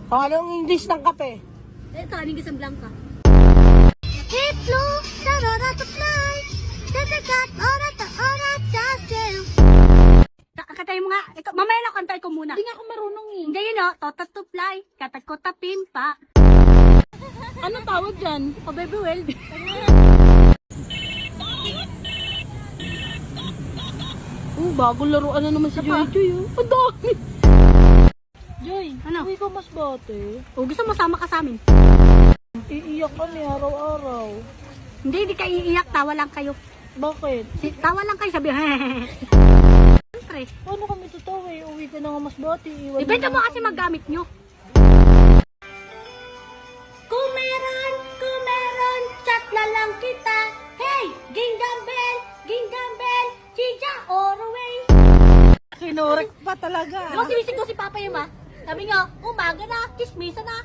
Anong English ng kape? Ito, anong isang blanca? Hey, flew, sarara to fly. Tatagat, ora to ora, chasel. Katay mo nga. Ikaw, mamaya na kantay ko muna. Hindi nga ako marunong eh. Hindi yun o. Totat to fly. Katat ko tapin pa. Ano tawag dyan? O, baby well. Bagong laruan na naman si Joy Joy. Ang dami. Joy, Ano? uwi ka mas bate. O, gusto mo sama ka sa amin? Iiyak kami araw-araw. Hindi ka iiyak. Tawa lang kayo. Bakit? Tawa lang kayo. Sabi, siyempre. Paano kami totoo eh? Uwi ka na nga mas bate. Iwan Ibenta mo na kasi kami. maggamit nyo. Kung meron, chat na lang kita. Hey, ginggam bell, chicha, Orway. Kinurek pa talaga. Di ba sinisig ko si Papa yun ba? Sabi niya, umaga na, kismisa na.